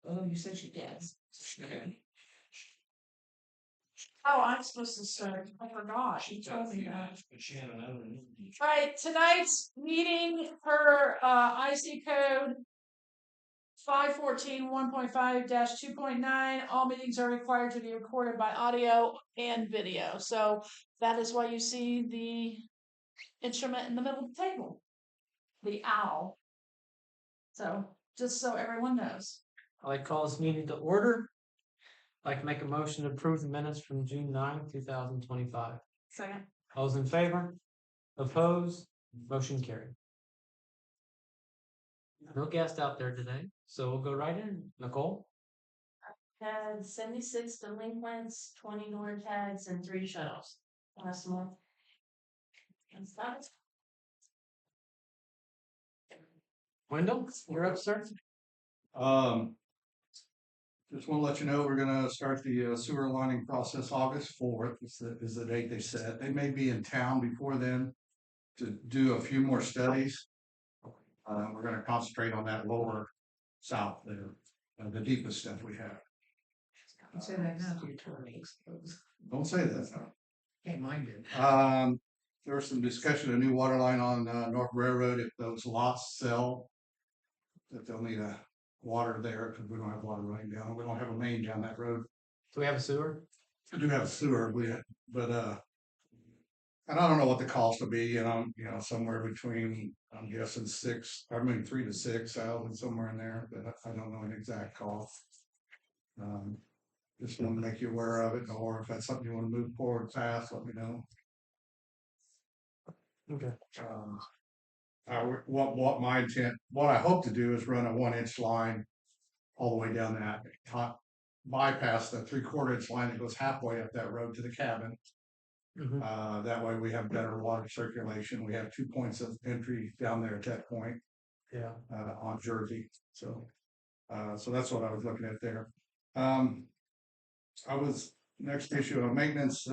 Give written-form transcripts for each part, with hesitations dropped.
Oh, you said she did. Okay. Oh, I'm supposed to start. I forgot. She told me that. But she had another one. All right, tonight's meeting per IC code 514 1.5-2.9. All meetings are required to be recorded by audio and video. So that is why you see the instrument in the middle of the table, the owl. So just so everyone knows. I'd like to call this meeting to order. I'd like to make a motion to approve the minutes from June 9th, 2025. Second. All those in favor? Opposed? Motion carried. No guest out there today, so we'll go right in. Nicole? Had 76 delinquents, 20 door tags, and 3 shutoffs last month. That's that. Wendell, you're up, sir. Just want to let you know we're going to start the sewer lining process August 4th is the date they set. They may be in town before then to do a few more studies. We're going to concentrate on that lower south there, the deepest stuff we have. You say that now, your attorneys. Don't say that. Can't mind it. There was some discussion of a new water line on North Railroad. If those lots sell, that they'll need a water there because we don't have water running down. We don't have a main down that road. Do we have a sewer? I do have a sewer, but and I don't know what the cost will be. Somewhere between I'm guessing 3 to 6,000 somewhere in there, but I don't know an exact cost. Just want to make you aware of it, or if that's something you want to move forward fast, let me know. Okay. What I hope to do is run a 1-inch line all the way down that top, bypass the 3/4 inch line that goes halfway up that road to the cabin. Mhm. That way we have better water circulation. We have 2 points of entry down there at that point. Yeah. On Jersey. So that's what I was looking at there. Next issue of maintenance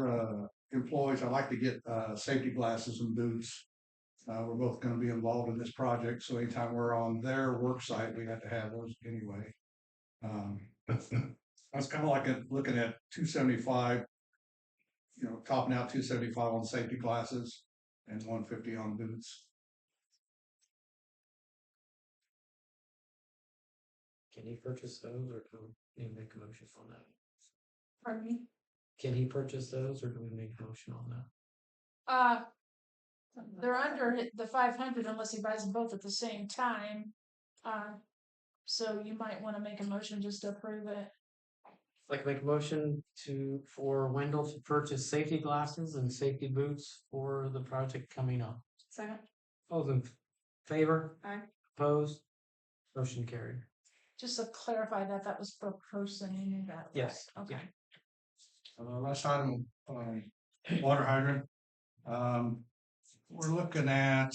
employees. I'd like to get safety glasses and boots. We're both going to be involved in this project, so anytime we're on their work site, we have to have those anyway. I was kind of like looking at 275, topping out 275 on safety glasses and 150 on boots. Can he purchase those, or do we need to make a motion on that? Pardon me? Can he purchase those, or do we make a motion on that? They're under the 500 unless he buys them both at the same time. So you might want to make a motion just to approve it. I'd like to make a motion for Wendell to purchase safety glasses and safety boots for the project coming up. Second. All those in favor? Aye. Opposed? Motion carried. Just to clarify that was per person. Yes. Okay. Last item, water hydrant. We're looking at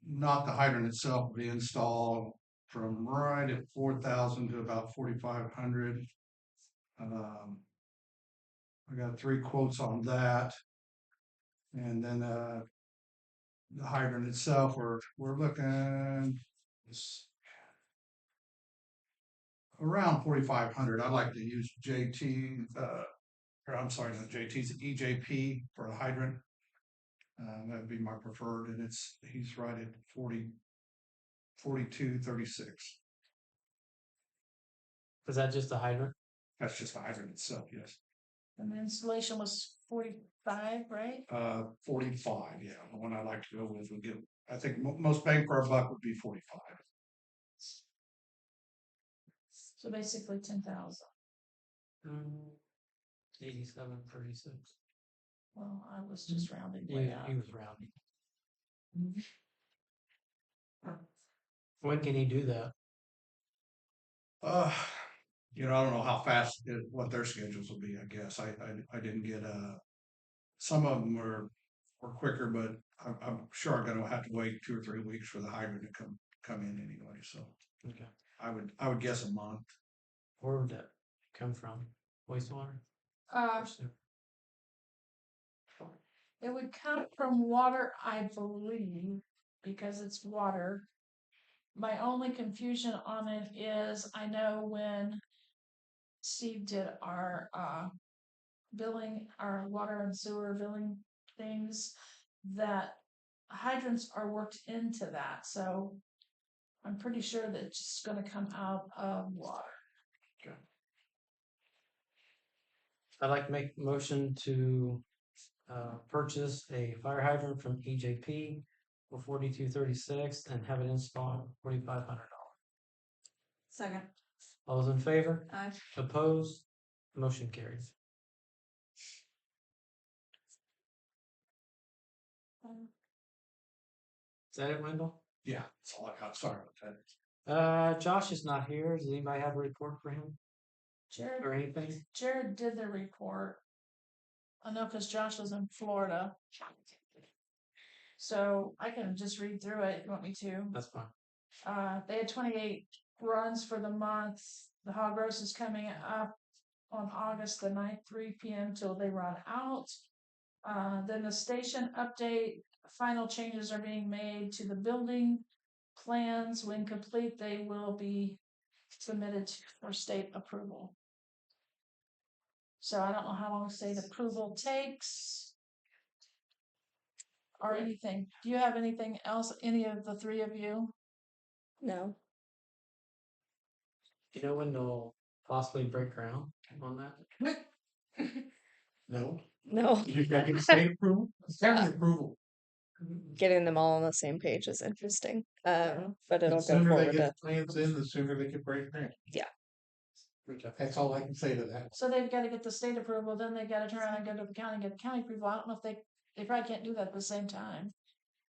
not the hydrant itself, but the install from right at 4,000 to about 4,500. I got 3 quotes on that, and then the hydrant itself, we're looking around 4,500. I'd like to use JT. I'm sorry, not JT's EJP for a hydrant. That'd be my preferred, and he's right at 42.36. Is that just a hydrant? That's just the hydrant itself, yes. And the installation was 45, right? 45, yeah. The one I like to go with would give. I think most bang for our buck would be 45. So basically 10,000. 87.36. Well, I was just rounding Yeah, way up. he was rounding. When can he do that? I don't know how fast what their schedules will be. I guess I didn't get some of them were quicker, but I'm sure I'm going to have to wait 2 or 3 weeks for the hydrant to come in anyway. So Okay. I would guess a month. Where would that come from? Wastewater? It would come from water, I believe, because it's water. My only confusion on it is I know when Steve did our billing, our water and sewer billing things, that hydrants are worked into that, so I'm pretty sure that it's just gonna come out of water. I'd like to make a motion to purchase a fire hydrant from EJP for $42.36 and have it installed for $4,500. Second. All those in favor? Aye. Opposed? Motion carries. Is that it, Wendell? Yeah, that's all I got. Sorry about that. Josh is not here. Does anybody have a report for him Jared, or anything? Jared did the report. I know because Josh was in Florida. So I can just read through it if you want me to. That's fine. They had 28 runs for the month. The hog roast is coming up on August the 9th, 3 p.m. till they run out. Then the station update, final changes are being made to the building plans. When complete, they will be submitted for state approval. So I don't know how long state approval takes or anything. Do you have anything else, any of the three of you? No. Do you know when they'll possibly break ground on that? No. No. You got to state approval? County approval. Getting them all on the same page is interesting. But The it'll go sooner they forward get to, the plans in, the sooner they can break ground. Yeah. That's all I can say to that. So they've got to get the state approval, then they've got to turn around and go to the county and get the county approval. I don't know if they probably can't do that at the same time.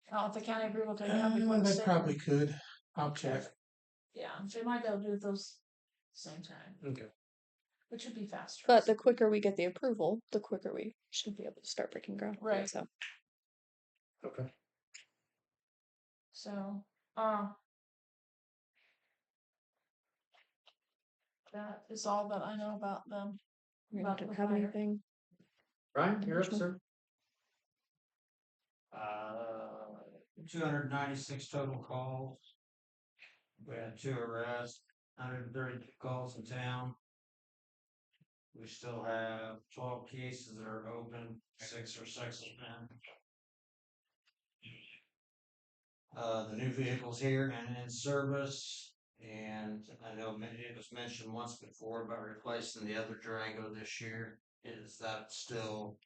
I don't know if the county approval can come before the They state. probably could. I'll check. Yeah, they might be able to do those same time, Okay. which would be faster. but the quicker we get the approval, the quicker we should be able to start breaking ground. Right. So Okay. So, that is all that I know about them. we About don't the have fire. anything. Brian, you're up, Additional? sir. 296 total calls. We had 2 arrests, 132 calls in town. We still have 12 cases that are open, 6 are sex offense. The new vehicle's here and in service, and I know it was mentioned once before about replacing the other Durango this year. Is that still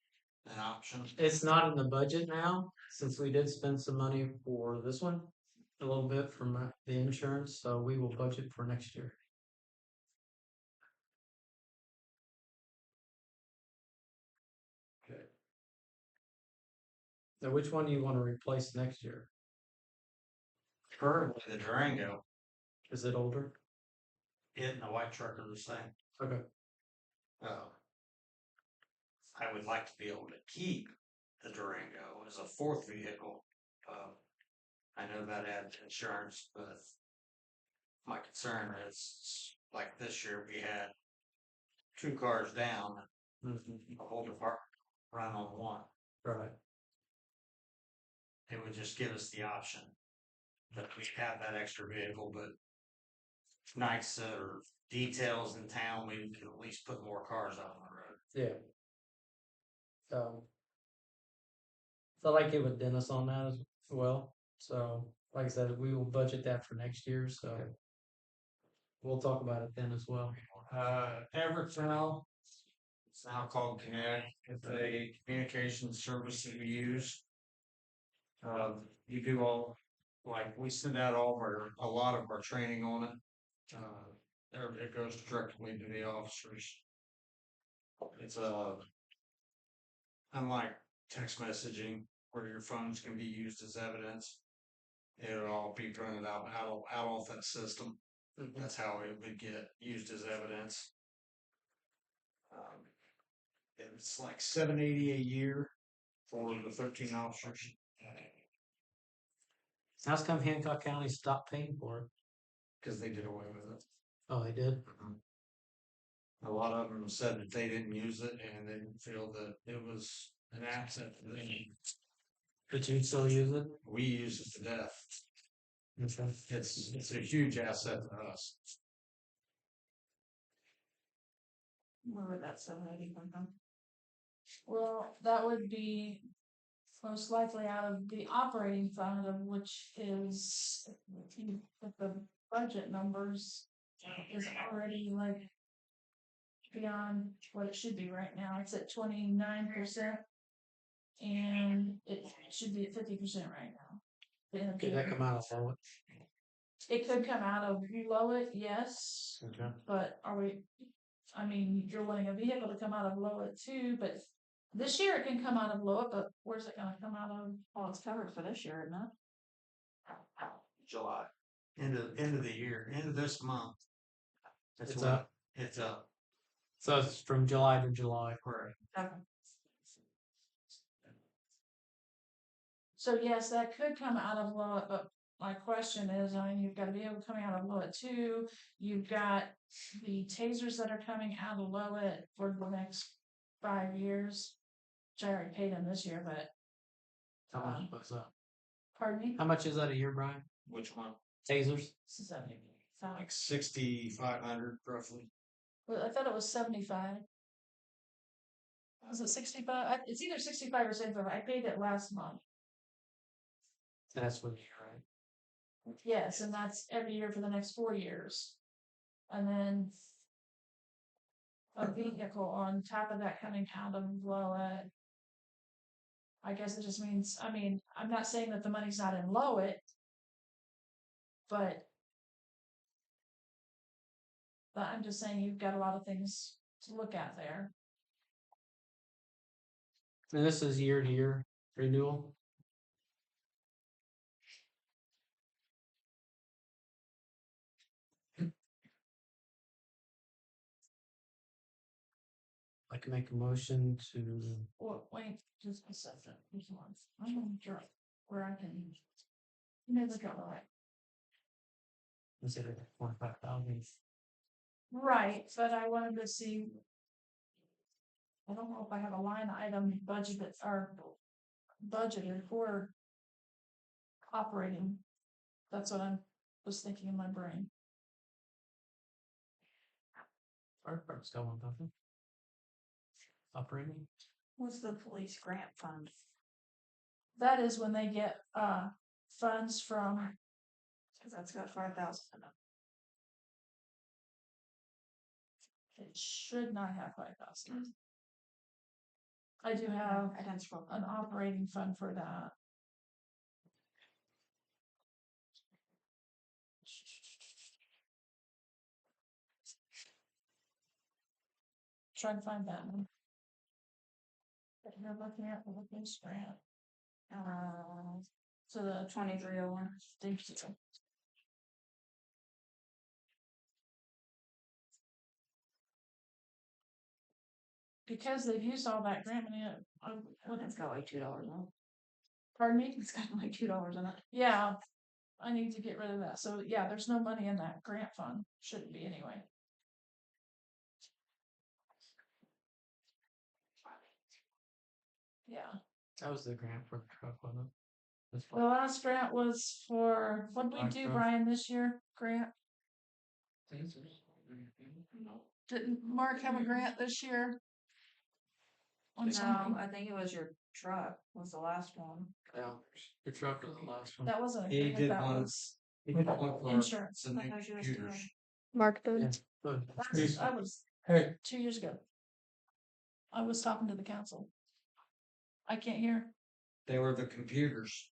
an option? It's not in the budget now, since we did spend some money for this one, a little bit from the insurance, so we will budget for next year. Okay. Now, which one do you want to replace next year? Currently, the Durango, Is it older? it and the white truck are the same. Okay. I would like to be able to keep the Durango as a fourth vehicle. I know that adds insurance, but my concern is like this year we had 2 cars down, Mm-hmm. the whole department run on one. Right. It would just give us the option that we have that extra vehicle, but nights or details in town, we can at least put more cars out on the road. Yeah. So I like it with Dennis on that as well. So, like I said, we will budget that for next year. So we'll talk about it then as well. Evertel, it's now called Connect. It's a communication service that we use. You do all, like, we send out a lot of our training on it. It goes directly to the officers. It's unlike text messaging where your phones can be used as evidence. It'll all be printed out off that system. That's how it would get used as evidence. It's like $780 a year for the 13 officers. How's come Hancock County stopped paying for it? Because they did away with it. Oh, they did? A lot of them said that they didn't use it and they didn't feel that it was an asset to them. But you still use it? We use it to death. Okay. It's a huge asset to us. Where would that 780 come from? Well, that would be most likely out of the operating fund, of which is, if you put the budget numbers, is already like beyond what it should be right now. It's at 29%. And it should be at 50% right now. The end of the Could that year. come out of Lowell? It could come out of Lowett, yes, Okay. but are we, I mean, you're wanting a vehicle to come out of Lowett too, but this year it can come out of Lowett, but where's it gonna come out of? Well, it's covered for this year, isn't it? July. End of the year, end of this month. That's It's when up. It's up. So it's from July to July. Correct. Okay. So yes, that could come out of Lowett, but my question is, I mean, you've got a vehicle coming out of Lowett too. You've got the tasers that are coming out of Lowett for the next 5 years. Which I already paid them this year, but How much was that? pardon me? How much is that a year, Brian? Which one? Tasers? 75. Like 6,500 roughly. Well, I thought it was 75. Was it 65? It's either 65 or 75. I paid it last month. That's what you're right. Yes, and that's every year for the next 4 years. And then a vehicle on top of that coming out of Lowett. I guess it just means, I mean, I'm not saying that the money's not in Lowett, but I'm just saying you've got a lot of things to look at there. And this is year to year renewal. I can make a motion to Well, wait, just a second. Here's one. I'm gonna draw where I can. You never got it right. consider 25,000. Right, but I wanted to see. I don't know if I have a line item budgeted or budgeted for operating. That's what I was thinking in my brain. Fire department's got one, don't they? Operating. What's the police grant fund? That is when they get funds from. Cause that's got 5,000 in it. It should not have 5,000. I do have I didn't scroll. an operating fund for that. Trying to find that one. But you're looking at the police grant. So the 2301. thank you. Because they've used all that grant money, It's got like $2 in it. pardon me? It's got like $2 in it. Yeah, I need to get rid of that. So yeah, there's no money in that grant fund. Shouldn't be anyway. Yeah. That was the grant for the truck, wasn't it? This The one. last grant was for, what did we do, Brian, this year? Grant? Didn't Mark have a grant this year? On No, something? I think it was your truck was the last one. Yeah, your truck was the last one. That wasn't a He grant, did that one. was He did one for insurance. the new Those USDA. computers. Mark Yeah, Booth. good. That was Hey, 2 years ago. I was talking to the council. I can't hear. they were the computers.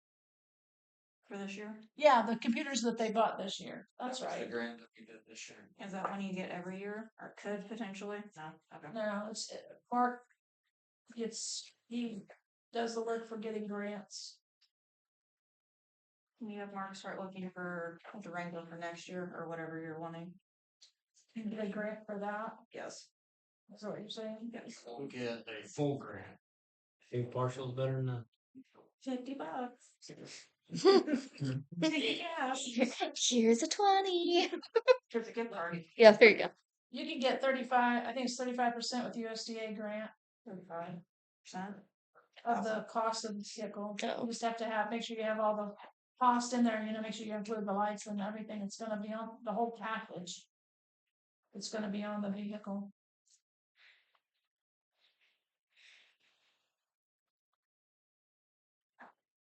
For this year? Yeah, the computers that they bought this year. That's That was right. The grant that we did this year. Is that one you get every year or could potentially? No. Okay. No, it's Mark he does the work for getting grants. Can you have Mark start looking for the Wrangler for next year or whatever you're wanting? You can get a grant for that. Yes. Is that what you're saying? Yes. We'll get a full grant. I think partial's better than that. $50. Here's a 20. Here's a gift card. Yeah, there you go. You can get 35, I think it's 35% with USDA grant 35% of the cost of the vehicle. Oh. You just have to make sure you have all the cost in there, make sure you include the lights and everything, it's gonna be on the whole package. It's gonna be on the vehicle.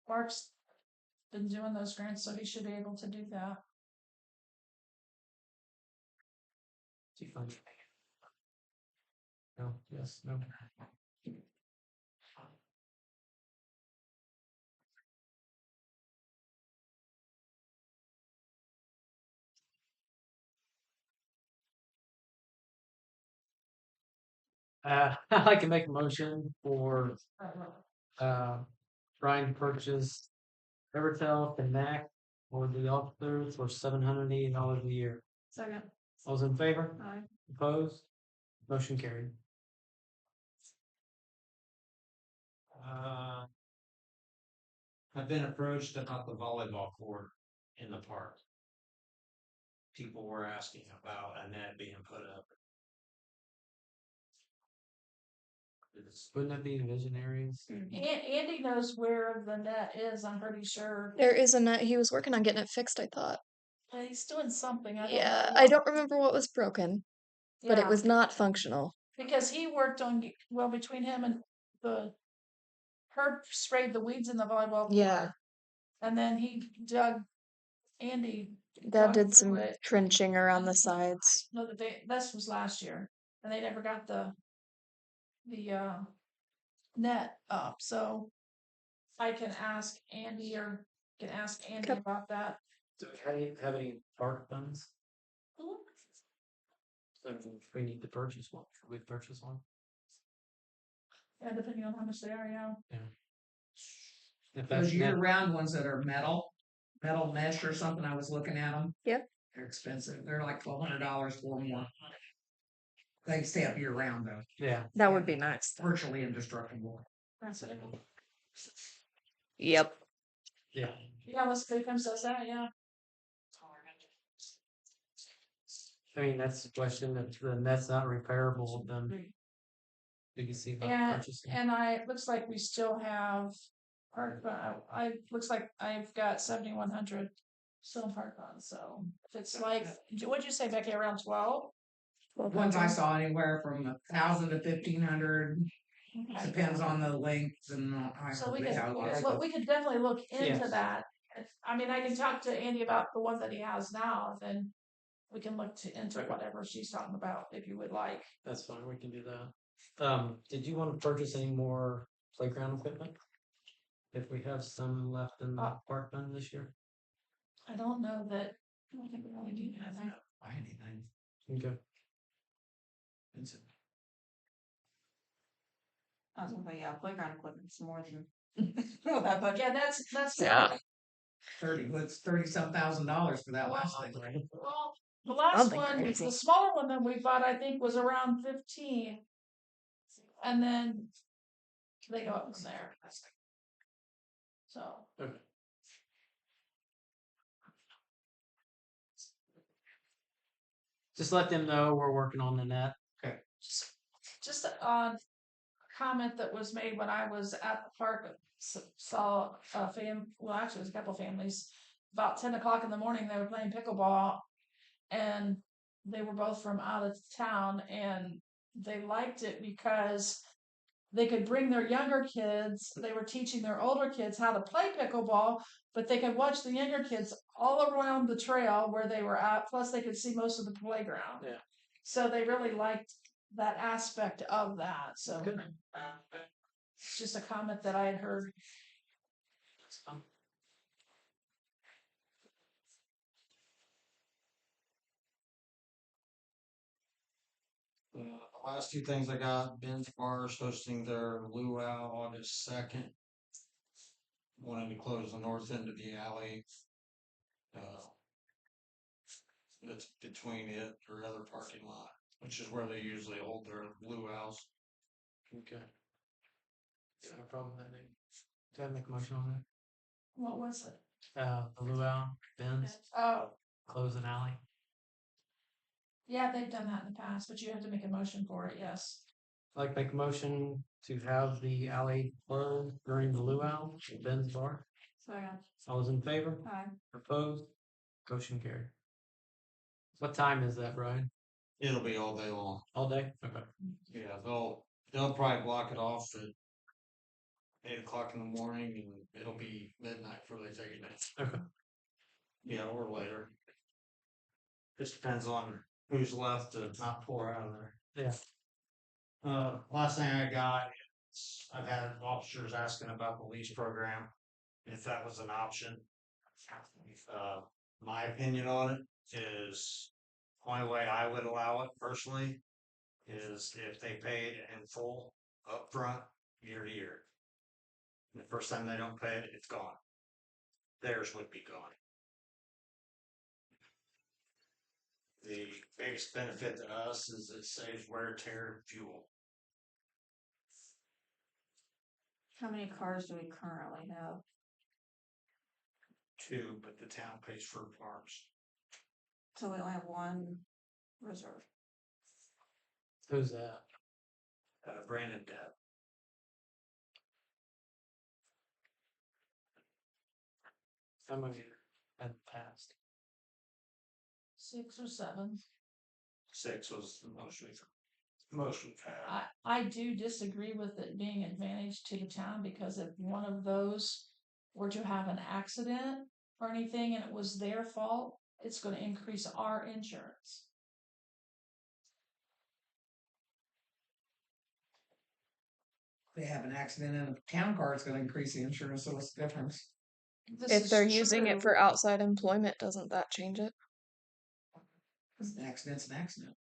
Mark's been doing those grants, so he should be able to do that. Too fun. No, yes, no. I'd like to make a motion for trying to purchase Evertel Connect for the officers for $780 a year. Second. All's in favor? Aye. Opposed? Motion carried. I've been approached about the volleyball court in the park. People were asking about a net being put up. Wouldn't that be Visionaries? Andy knows where the net is, I'm pretty sure. There is a net. He was working on getting it fixed, I thought. He's doing something, I don't Yeah, know I what. don't remember what was broken, but it Yeah, was not functional. because he worked on, well, between him and Herb sprayed the weeds in the volleyball. Yeah. court, and then Andy Dad dug did through some it. trenching around the sides. No, this was last year, and they never got the net up, so I can ask Andy Okay. about that. Do we have any park funds? So if we need to purchase one, should we purchase one? Yeah, depending on how much they are, yeah. If that's Those net, year-round ones that are metal mesh or something, I was looking at them. Yep. They're expensive, they're like $1,200 or more. They stay up year-round though, yeah. That would be nice. virtually indestructible. That's it. Yep. Yeah. Yeah, let's see if him says that, yeah. I mean, that's the question. If the net's not repairable, then we can see about purchasing. And it looks like we still have looks like I've got 7,100 still in park funds, so if it's like, what'd you say, Becky, around 12? Ones I saw anywhere from 1,000 to 1,500, Okay. depends on the length and So we how it is. we could definitely look into Yes. that. I mean, I can talk to Andy about the one that he has now, then we can look into whatever she's talking about, if you would like. That's fine. We can do that. Did you want to purchase any more playground equipment? If we have some left in the park fund this year? I don't know that, I don't think we really do that. Buy anything. Okay. I was gonna say, yeah, playground equipment's more than that budget. Yeah, that's. Yeah. 30-some $1,000 for that last thing, right? Well, the last Something one, crazy. the smaller one that we bought, I think, was around 15. And then they go up from there. So. Okay. Just let them know we're working on the net. Just a comment that was made when I was at the park, saw a well, actually, it was a couple families. About 10 o'clock in the morning, they were playing pickleball, and they were both from out of town, and they liked it because they could bring their younger kids. They were teaching their older kids how to play pickleball, but they could watch the younger kids all around the trail where they were at. Plus, they could see most of the playground. Yeah. So they really liked that aspect of that. So Good. it's just a comment that I had heard. Last two things I got, Ben's Bars hosting their luau August 2nd. Wanting to close the north end of the alley. That's between it or other parking lot, which is where they usually hold their luau's. Okay. No problem with that. Name. Did I make a motion on What was it? that? The luau, Ben's, Oh, close an alley. yeah, they've done that in the past, but you have to make a motion for it. Yes. I'd like to make a motion to have the alley closed during the luau at Ben's Bar. Second. All those in favor? Aye. Opposed? Motion carried. What time is that, Brian? It'll be all day long. All day? Okay. Yeah, they'll probably block it off at 8 o'clock in the morning, and it'll be midnight before they take it down. Okay. Yeah, or later. Just depends on who's left to not pour out of there. Yeah. Last thing I got is I've had officers asking about the lease program, if that was an option. My opinion on it is only way I would allow it personally is if they pay it in full upfront year to year. And the first time they don't pay it, it's gone. Theirs would be gone. The biggest benefit to us is it saves wear, tear, and fuel. How many cars do we currently have? 2, but the town pays for parts. So we only have one reserve. Who's that? Brandon Depp. How many had passed? 6 or 7. 6 was the most we've had. I do disagree with it being advantage to the town because if one of those were to have an accident or anything and it was their fault, it's going to increase our insurance. They have an accident and a town car, it's gonna increase the insurance, so what's the difference? This If is they're using true. it for outside employment, doesn't that change it? An accident's an accident.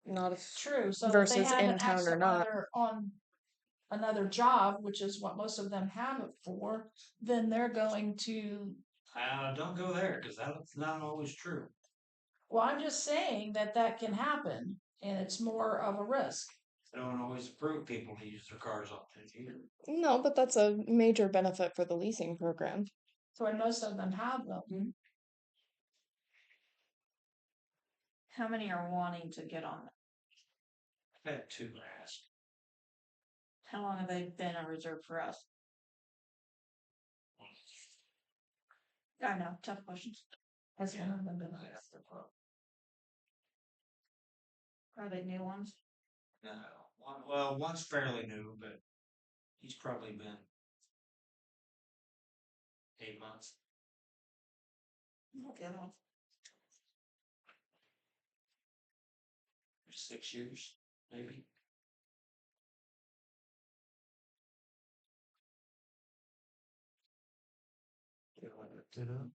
Not if True. So if versus they have in an town or accident not. on another job, which is what most of them have it for, then they're going to. Don't go there because that's not always true. Well, I'm just saying that can happen, and it's more of a risk. They don't always approve people to use their cars off either. No, but that's a major benefit for the leasing program. So and most of them have them. How many are wanting to get on it? I've had 2 ask. How long have they been a reserve for us? I know, tough questions. Has one of them been asked? Are they new ones? No, well, one's fairly new, but he's probably been 8 months. Okay, well, 6 years, maybe. Did it?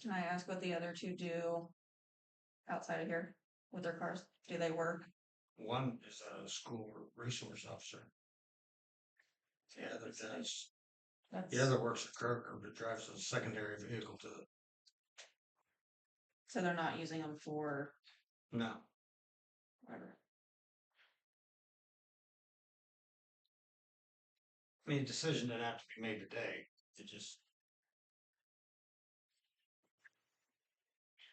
can I ask what the other 2 do outside of here with their cars? Do they work? One is a school resource officer. The other does. That's, The other works at Kroger, but drives a secondary vehicle to it. So they're not using them for No. whatever. I mean, a decision didn't have to be made today. It just.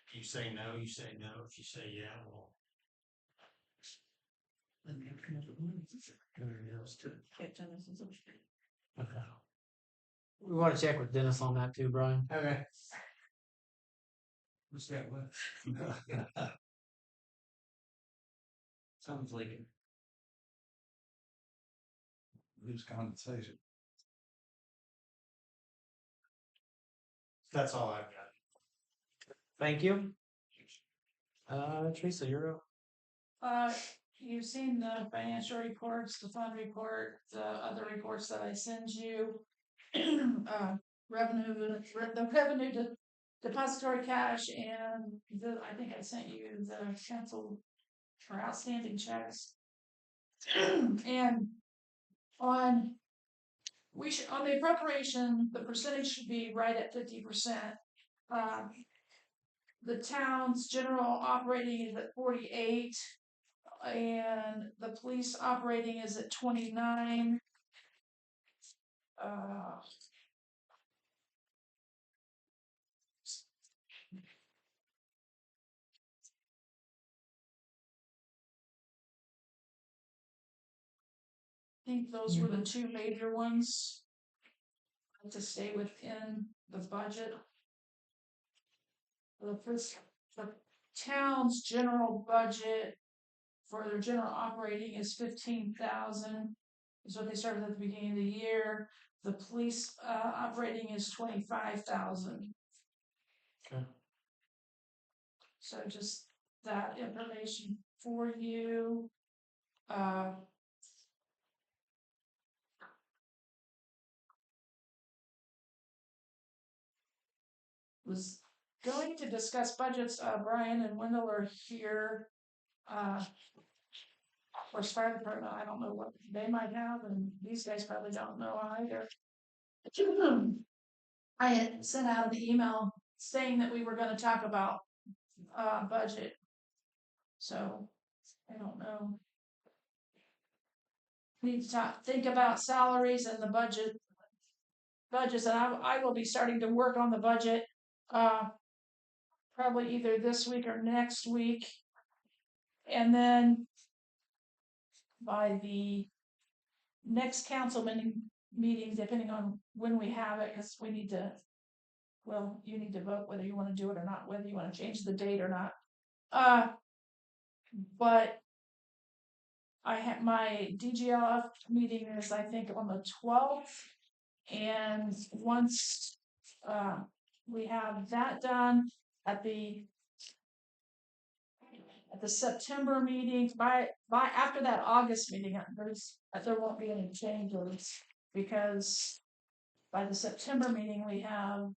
If you say no, you say no. If you say yeah, well. Get Genesis. Okay. We want to check with Dennis on that too, Brian. Okay. What's that what? Sounds like it. Lose compensation. That's all I've got. Thank you. Teresa, you're up. You've seen the financial reports, the fund report, the other reports that I send you. The revenue depository cash and I think I sent you the canceled or outstanding checks. And on the appropriation, the percentage should be right at 50%. The town's general operating is at 48, and the police operating is at 29. think those were the two major ones to stay within the budget. The first, the town's general budget for their general operating is 15,000. Is what they started at the beginning of the year. The police operating is 25,000. Okay. So just that information for you. Was going to discuss budgets. Brian and Wendell are here. Of course, fire department, I don't know what they might have, and these guys probably don't know either. I had sent out an email saying that we were going to talk about budget. So I don't know. Need to think about salaries and the budgets, and I will be starting to work on the budget probably either this week or next week, and then by the next council meeting, depending on when we have it, because we need to. Well, you need to vote whether you want to do it or not, whether you want to change the date or not. But I have my DGLF meeting is I think on the 12th, and once we have that done at the September meeting, by after that August meeting, there won't be any changes, because by the September meeting we have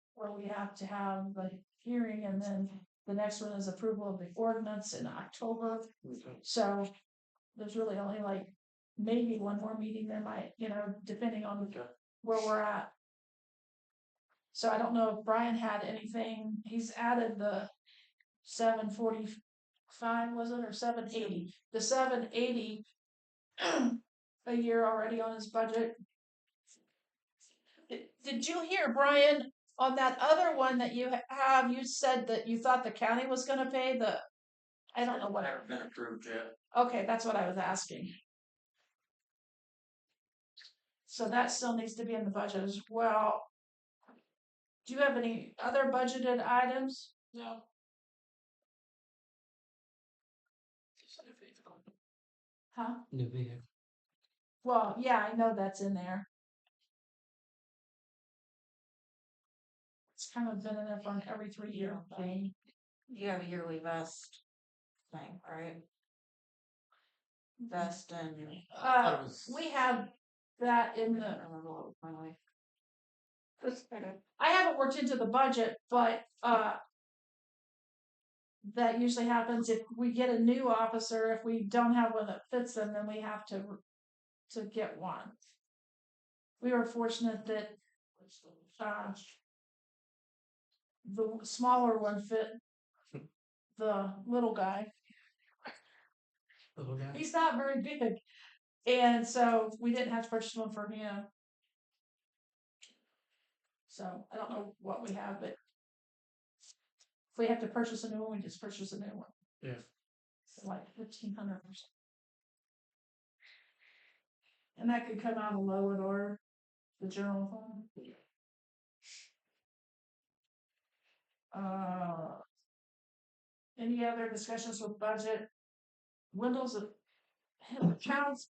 to have the hearing, and then the next one is approval of the ordinance in October. So there's really only like maybe one more meeting there might, depending on where we're at. So I don't know if Brian had anything. He's added the 745, was it, or 780? The 780 a year already on his budget. Did you hear, Brian, on that other one that you have? You said that you thought the county was going to pay the. I don't know what. Never been approved yet. Okay, that's what I was asking. So that still needs to be in the budget as well. Do you have any other budgeted items? No. Huh? New vehicle. Well, yeah, I know that's in there. It's kind of been in there for every 3-year thing. You have a yearly vest thing, right? Vest and. We have that in I the. don't remember what was my life. I haven't worked into the budget, but that usually happens if we get a new officer. If we don't have one that fits them, then we have to get one. We were fortunate that the smaller one fit the little guy. Little guy. He's not very big, and so we didn't have to purchase one for him. So I don't know what we have, but if we have to purchase a new one, we just purchase a new one. Yeah. So like 1,500 or something. And that could come out of low or the general fund. Any other discussions with budget? Windows of town's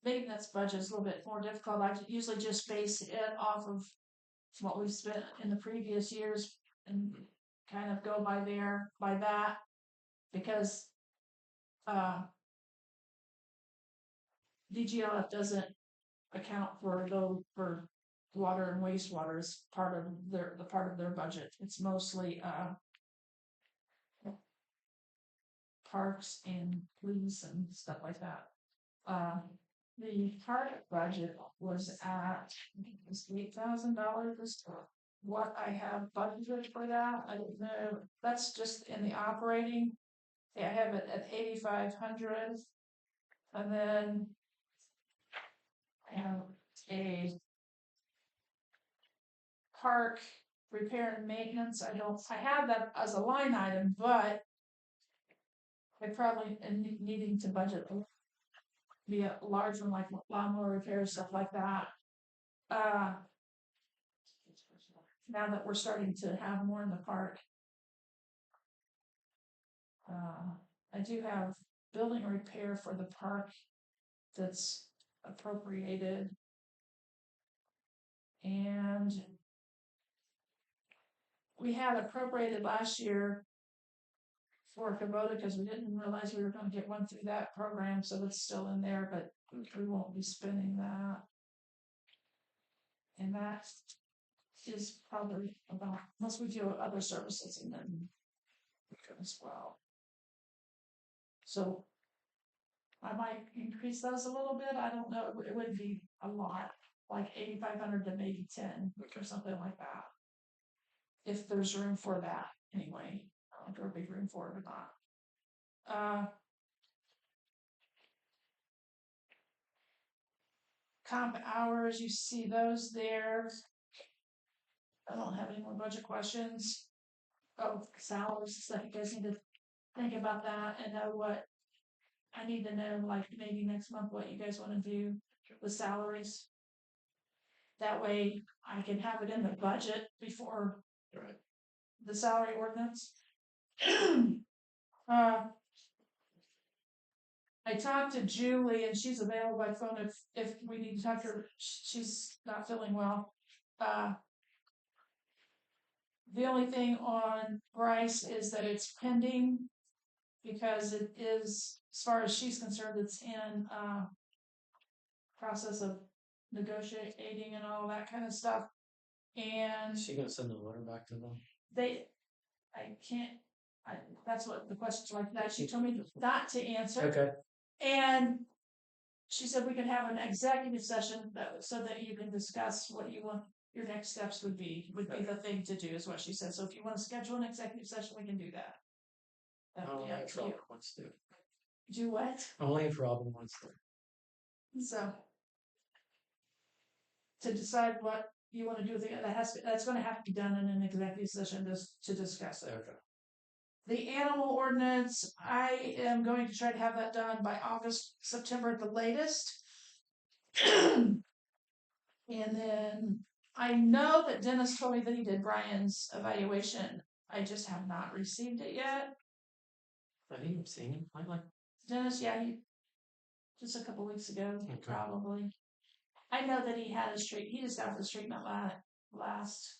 maintenance budget is a little bit more difficult. I usually just base it off of what we've spent in the previous years and kind of go by that, because DGLF doesn't account for water and wastewater as part of their budget. It's mostly parks and police and stuff like that. The park budget was at $8,000. Is what I have budgeted for that. I don't know. That's just in the operating. Yeah, I have it at 8,500, and then I have a park repair and maintenance. I have that as a line item, but I probably am needing to budget be a large one like lawnmower repairs, stuff like that. Now that we're starting to have more in the park. I do have building repair for the park that's appropriated. And we had appropriated last year for Kubota because we didn't realize we were going to get one through that program, so it's still in there, but we won't be spending that. And that is probably about, unless we do other services and then as well. So I might increase those a little bit. I don't know. It would be a lot, like 8,500 to maybe 10 or something like that. If there's room for that, anyway. I don't know if there'll be room for it or not. Comp hours, you see those there. I don't have any more budget questions. Oh, salaries, so you guys need to think about that and know what I need to know, like maybe next month, what you guys want to do with salaries. That way I can have it in the budget before the salary ordinance. I talked to Julie and she's available by phone if we need to talk to her. She's not feeling well. The only thing on Bryce is that it's pending because it is, as far as she's concerned, it's in process of negotiating and all that kind of stuff. And Is she gonna send the letter back to them? That's what the questions like that. She told me not to answer. Okay. And she said we could have an executive session so that you can discuss what you want, your next steps would be the thing to do, is what she said. So if you want to schedule an executive session, we can do that. Only if Robin wants to. Do what? Only if Robin wants to. So to decide what you want to do with it, that's going to have to be done in an executive session to discuss it. Okay. The animal ordinance, I am going to try to have that done by August, September at the latest. And then I know that Dennis told me that he did Brian's evaluation. I just have not received it yet. I think I'm seeing him. I like Dennis, yeah, just a couple weeks ago, Okay. probably. I know that he had he just got his treatment last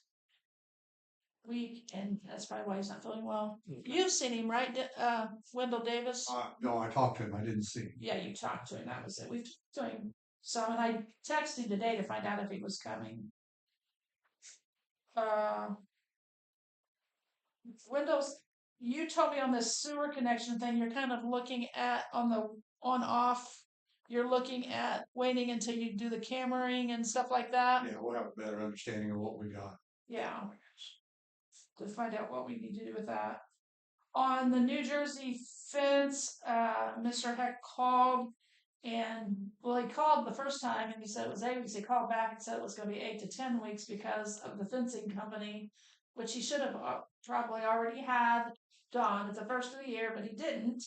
week, and that's probably why he's not feeling well. Okay. You've seen him, right, Wendell Davis? No, I talked to him. I didn't see him. Yeah, you talked to him. That was it. We've talked to him some, and I texted him today to find out if he was coming. Wendell's, you told me on this sewer connection thing, you're kind of looking at on the on-off. You're looking at waiting until you do the cammering and stuff like that. Yeah, we'll have a better understanding of what we got. Yeah. To find out what we need to do with that. On the New Jersey fence, Mr. Heck called, and he called the first time and he said it was 8 weeks. He called back and said it was going to be 8 to 10 weeks because of the fencing company, which he should have probably already had done at the first of the year, but he didn't.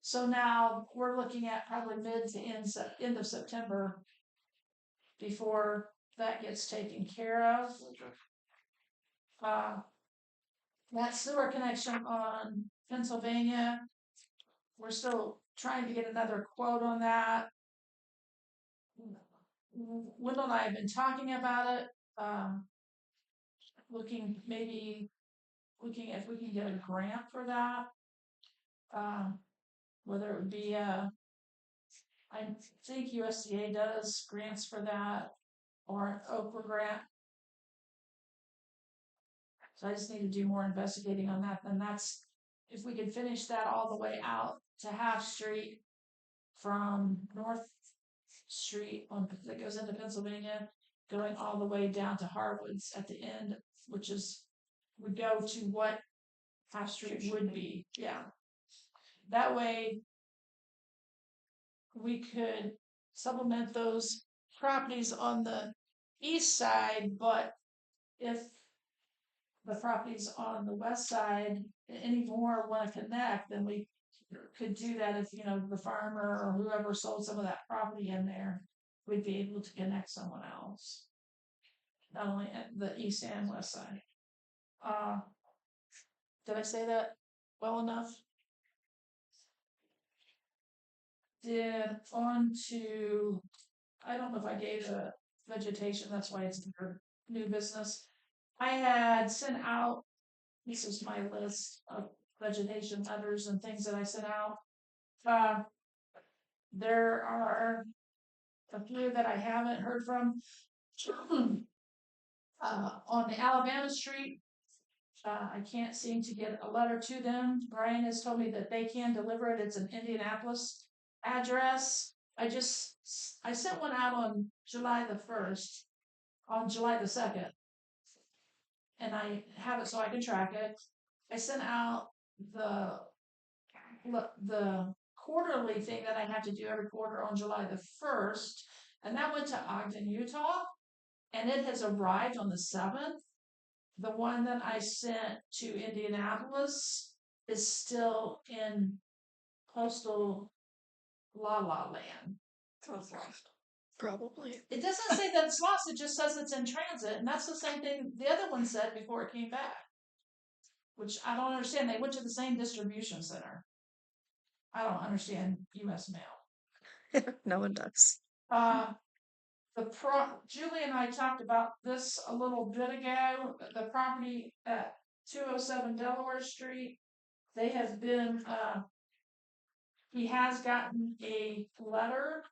So now we're looking at probably mid to end of September before that gets taken care of. That sewer connection on Pennsylvania, we're still trying to get another quote on that. Wendell and I have been talking about it, looking if we can get a grant for that. Whether it would be I think USDA does grants for that, or an Oprah grant. So I just need to do more investigating on that. Then that's, if we could finish that all the way out to Half Street from North Street that goes into Pennsylvania, going all the way down to Harwoods at the end, which would go to what Half Street would be. Yeah. That way we could supplement those properties on the east side, but if the properties on the west side anymore want to connect, then we could do that if, you know, the farmer or whoever sold some of that property in there, we'd be able to connect someone else. Not only at the east and west side. Did I say that well enough? Did on to, I don't know if I gave the vegetation, that's why it's under new business. I had sent out, this is my list of vegetation letters and things that I sent out. There are a few that I haven't heard from. On the Alabama Street, I can't seem to get a letter to them. Brian has told me that they can deliver it. It's an Indianapolis address. I sent one out on July the 1st, on July the 2nd, and I have it so I can track it. I sent out the quarterly thing that I have to do every quarter on July the 1st, and that went to Ogden, Utah, and it has arrived on the 7th. The one that I sent to Indianapolis is still in postal la la land. Probably. It doesn't say that it's lost, it just says it's in transit, and that's the same thing the other one said before it came back. Which I don't understand. They went to the same distribution center. I don't understand US mail. No one does. Julie and I talked about this a little bit ago. The property at 207 Delaware Street. They have been. He has gotten a letter,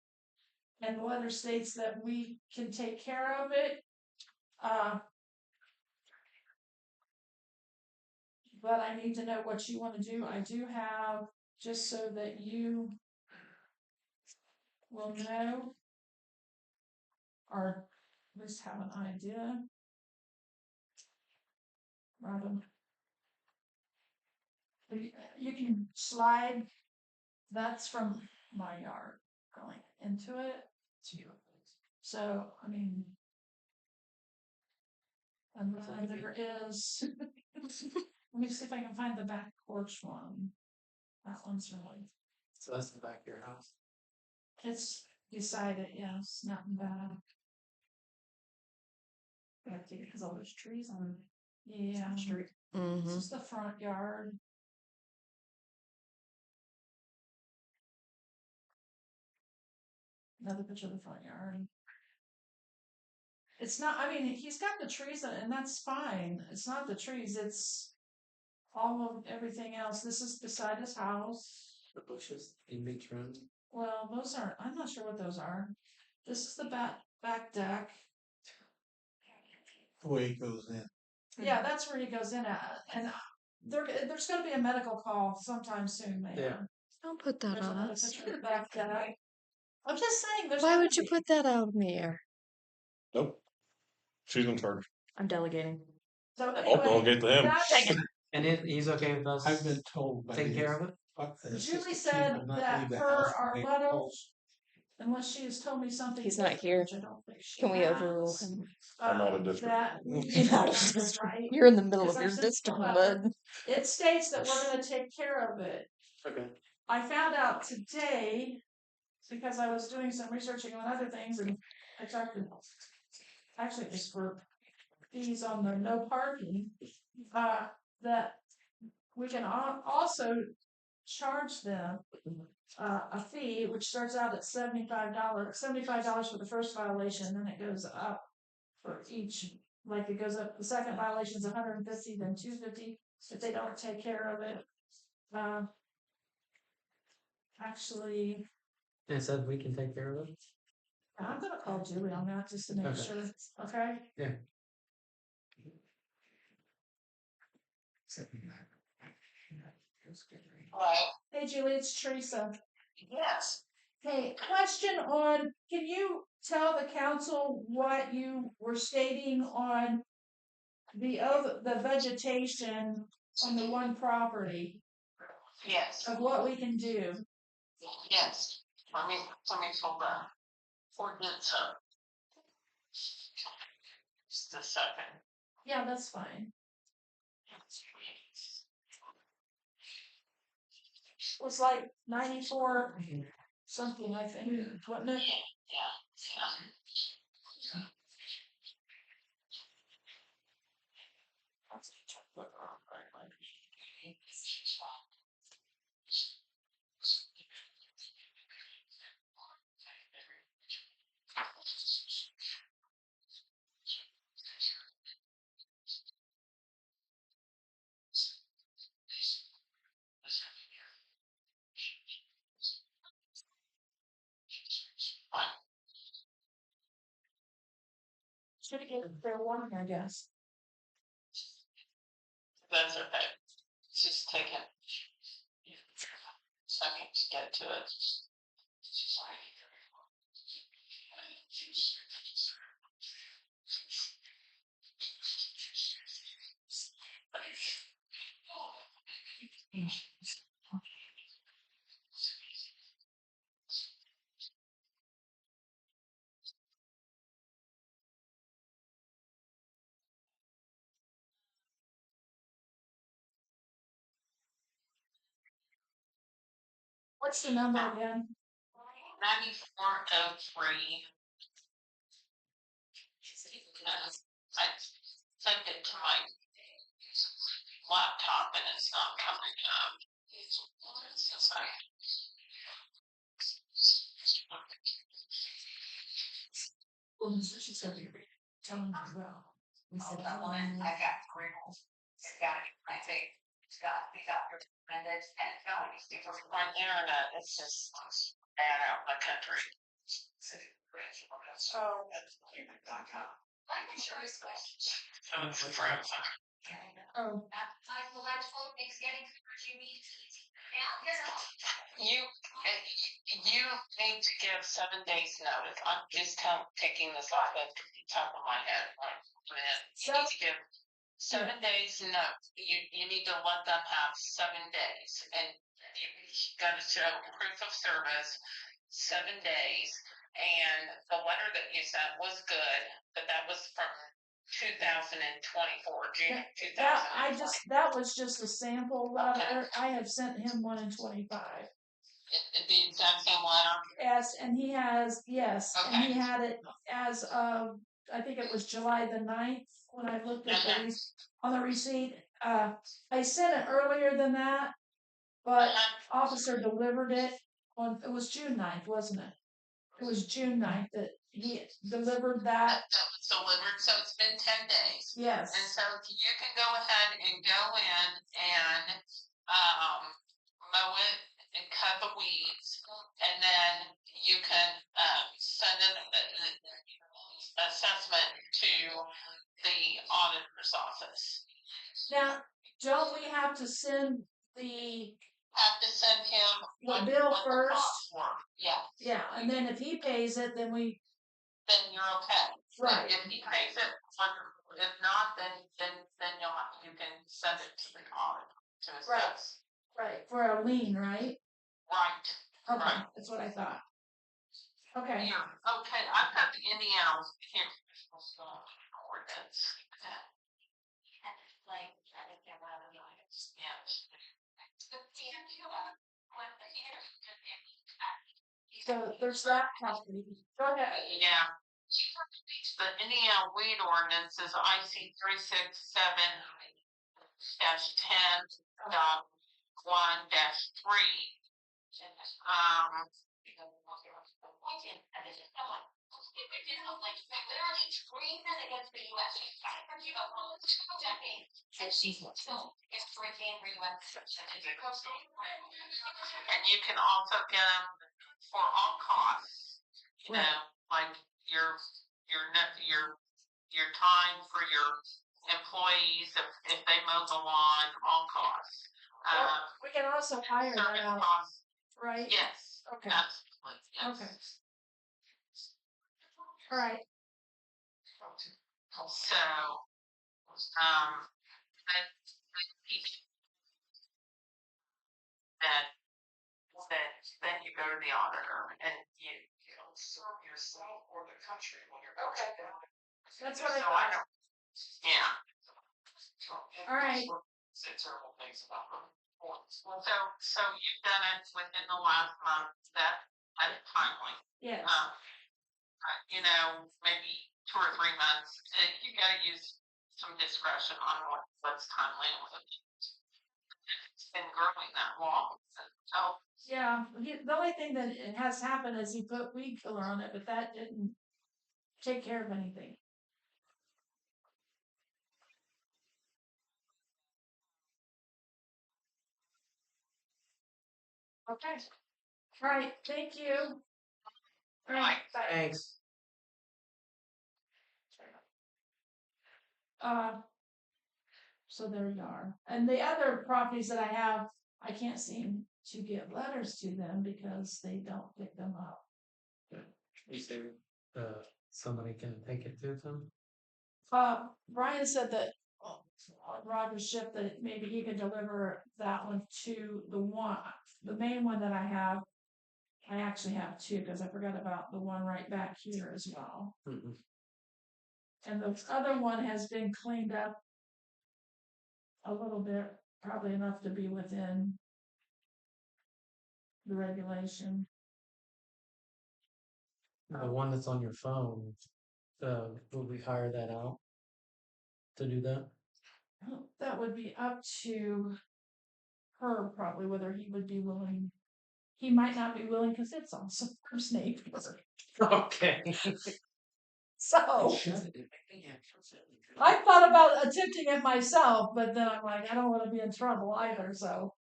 and the letter states that we can take care of it. But I need to know what you want to do. I do have, just so that you will know, or at least have an idea. Robin, you can slide. That's from my yard going into it. So, I mean, and then there is. Let me see if I can find the back porch one. That one's really. So that's the back of your house. It's beside it, yes, not bad. Because all those trees on Yeah. the street. This Mm-hmm. is the front yard. Another picture of the front yard. It's not, I mean, he's got the trees and that's fine. It's not the trees, it's all of everything else. This is beside his house. The bushes in big trim. Well, those aren't, I'm not sure what those are. This is the back deck. The way it goes in. Yeah, that's where he goes in at. And there's going to be a medical call sometime soon, man. Yeah. Don't put that There's on another us. picture of the back deck. I'm just saying, there's. Why gotta would you be. put that out in the air? Nope. She's in charge. I'm delegating. So I'll anyway, delegate to him. that's- And he's okay with us I've been told by taking the care of it? Julie assistant chief said will not that leave the per house our when they letter, call. unless she has told me something. He's not different, here. which I don't think she Can we has, overrule him? I'm out of district. That we You're need out of to district. right? You're in the middle Because of I your sent district, the bud. It states that we're going to take care of it. Okay. I found out today because I was doing some researching on other things, and I talked to actually just for fees on the no parking. That we can also charge them a fee, which starts out at $75 for the first violation, then it goes up for each. Like it goes up. The second violation is $150, then $250 if they don't take care of it. Actually, And it said we can take care of it. I'm gonna call Julie on that just to make Okay. sure. Okay. Yeah. Hey Julie, it's Teresa. Yes, Hey, question on, can you tell the council what you were stating on the vegetation on the one property yes, of what we can do? yes. Let me hold on. For did so. Just a second. Yeah, that's fine. was like 94 something, I think, wasn't it? Yeah. Should have given fair warning, I guess. That's okay. Just take it. Second to get to it. What's the number again? 9403. I sent it to my laptop and it's not coming up. It's like, Well, she said you tell him as well. We said, I got three rolls. It's got it, I think. We got your recommended and it's got to be super on the internet. It's just bad out in the country. Oh. So it's frozen. Oh. You need to give 7 days notice. I'm just taking this off the top of my head. You need to give 7 days notice. You need to let them have 7 days, and you got to show proof of service 7 days. And the letter that you sent was good, but that was from 2024, June 2024. That was just a sample letter. I have sent him one in 25. The exact same letter? Yes, and he has, and he Okay. had it as of, I think it was July the 9th when I looked at on the receipt. I sent it earlier than that, but officer delivered it it was June 9th, wasn't it? It was June 9th that he delivered that. That was delivered, so it's been 10 days. Yes. And so you can go ahead and go in and mow it and cut the weeds, and then you can send an assessment to the auditor's office. Now, don't we have to send the Have to send him the bill what first? the costs were. Yeah. Yeah, and then if he pays it, then Then you're okay. Right. If he pays it, wonderful. If not, then you can send it to the auditor to assess. Right, for a lien, right? Right. Okay, Right. that's what I thought. Okay. Here, okay, I've got the Indiana here. Ordinance. So there's that property. Go ahead. Yeah. The Indiana weed ordinance is IC 367-10.1-3. And you can also get them for all costs. You know, like your time for your employees if they mow the lawn, all costs. We can also hire that out, Costs, right? yes. Okay. Absolutely. Yes. Okay. All right. So, then you go to the auditor and you serve yourself or the country when you're That's what I so thought. yeah. All right. say terrible things about her. So you've done it within the last month, that's timely. Yes. You know, maybe 2 or 3 months, you gotta use some discretion on what's timely and what it's been growing that long, so. Yeah, the only thing that it has happened is he put weed killer on it, but that didn't take care of anything. Okay. All right, thank you. All right, bye. Thanks. So there you are. And the other properties that I have, I can't seem to get letters to them because they don't pick them up. Somebody can take it to them. Brian said that on Roger's ship that maybe he could deliver that one to the main one that I have. I actually have 2 because I forgot about the one right back here as well. Mm-hmm. And the other one has been cleaned up a little bit, probably enough to be within the regulation. The one that's on your phone, will we hire that out to do that? That would be up to her probably whether he would be willing. He might not be willing because it's on some first name. Okay. So I thought about attempting it myself, but then I'm like, I don't want to be in trouble either. So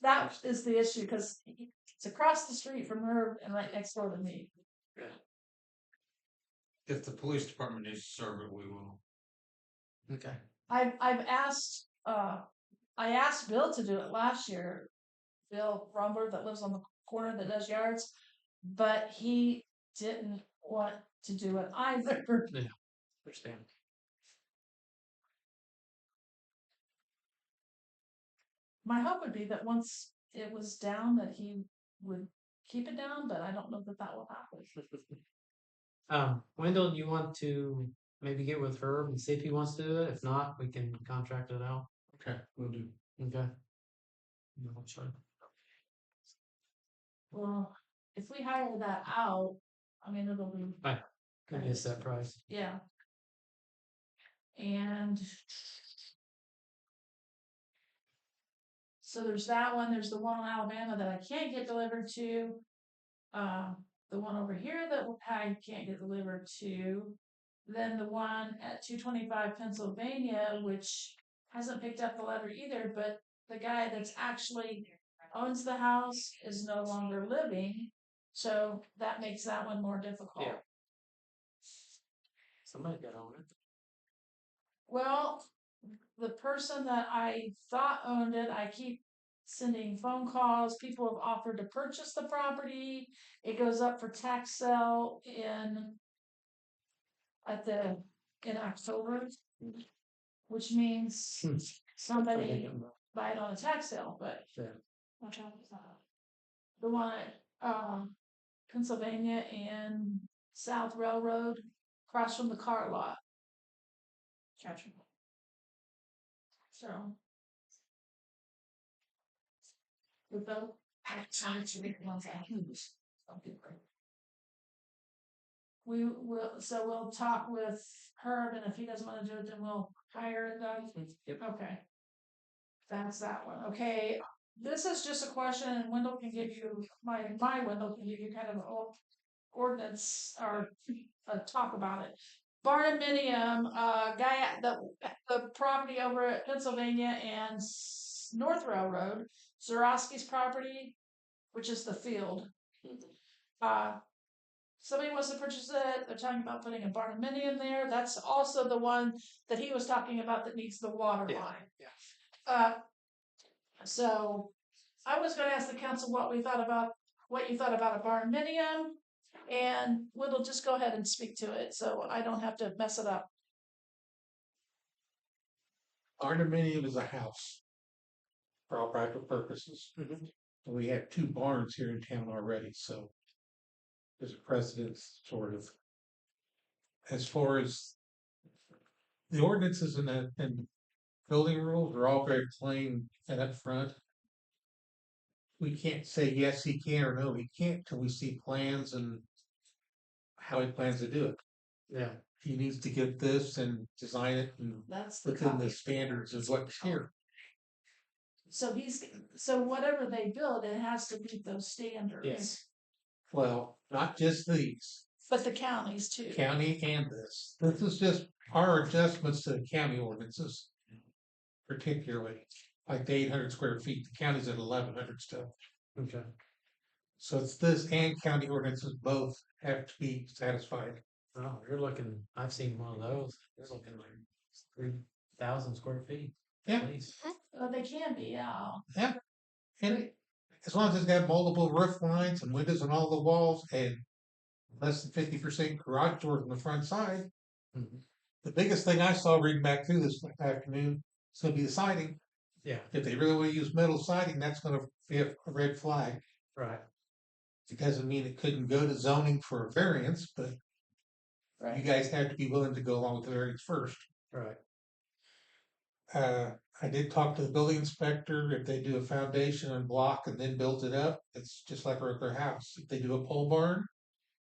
that is the issue because it's across the street from her and right next door to me. If the police department needs to serve it, we will. Okay. I've asked I asked Bill to do it last year. Bill Rumber that lives on the corner that does yards, but he didn't want to do it either. Yeah, understand. My hope would be that once it was down that he would keep it down, but I don't know that will happen. Wendell, do you want to maybe get with Herb and see if he wants to do it? If not, we can contract it out. Okay, we'll do. Okay. Sure. Well, if we hire that out, I mean it'll be Could be a set price. yeah. And so there's that one. There's the one in Alabama that I can't get delivered to. The one over here that I can't get delivered to. Then the one at 225 Pennsylvania, which hasn't picked up the letter either, but the guy that's actually owns the house is no longer living. So that makes that one more difficult. Yeah. Somebody got on it. Well, the person that I thought owned it, I keep sending phone calls. People have offered to purchase the property. It goes up for tax sale in October, which means somebody buy it on a tax sale. But what town is that? The one at Pennsylvania and South Railroad, across from the car lot. Gotcha. So we both we will, so we'll talk with Herb, and if he doesn't want to do it, then we'll hire it then. Yep. Okay. That's that one. Okay. This is just a question, and Wendell can give you my Wendell can give you kind of an ordinance or talk about it. Barnuminium, guy at the property over at Pennsylvania and North Railroad, Zorowski's property, which is the field. Somebody wants to purchase it. They're talking about putting a barnuminium there. That's also the one that he was talking about that needs the water line. Yeah. So I was going to ask the council what you thought about a barnuminium, and we'll just go ahead and speak to it so I don't have to mess it up. Barnuminium is a house for all practical purposes. Mm-hmm. We have 2 barns here in town already, so there's a precedence sort of. As far as the ordinances and building rules are all very plain and upfront. We can't say yes, he can, or no, he can't, till we see plans and how he plans to do it. Yeah. He needs to get this and design it and That's the within copy. the standards of what's here. So whatever they build, it has to meet those standards. Yes. Well, not just these, But the counties too. county and this. This is just our adjustments to the county ordinances. Particularly, like the 800 square feet, the county's at 1100 still. Okay. So it's this and county ordinances both have to be satisfied. Oh, you're looking, I've seen one of those. You're looking like 3,000 square feet. Yeah. At least. They can be, yeah. Yeah. And as long as it's got multiple roof lines and windows on all the walls and less than 50% garage doors on the front side. Mhm. The biggest thing I saw reading back through this afternoon is going to be the siding. Yeah. If they really want to use metal siding, that's going to be a red flag. Right. It doesn't mean it couldn't go to zoning for a variance, but you guys have to be willing to go along with the variance first. Right. I did talk to the building inspector. If they do a foundation and block and then build it up, it's just like a regular house. If they do a pole barn,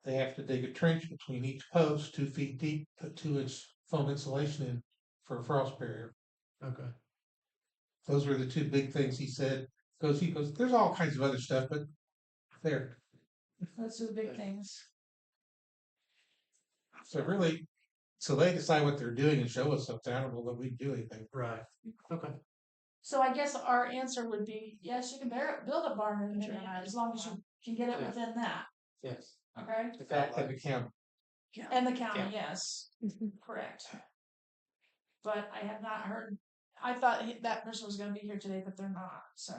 they have to dig a trench between each post 2 feet deep, put 2-inch foam insulation in for a frost barrier. Okay. Those were the two big things he said. He goes, there's all kinds of other stuff, but there. Those are the big things. So really, so they decide what they're doing and show us something. I don't know that we do anything. Right. Okay. So I guess our answer would be, yes, you can build a barn in there as long as you can get it Yeah. within that, Yes. okay? That and the county. And the county, Yeah. yes, correct. But I have not heard, I thought that person was gonna be here today, but they're not, so.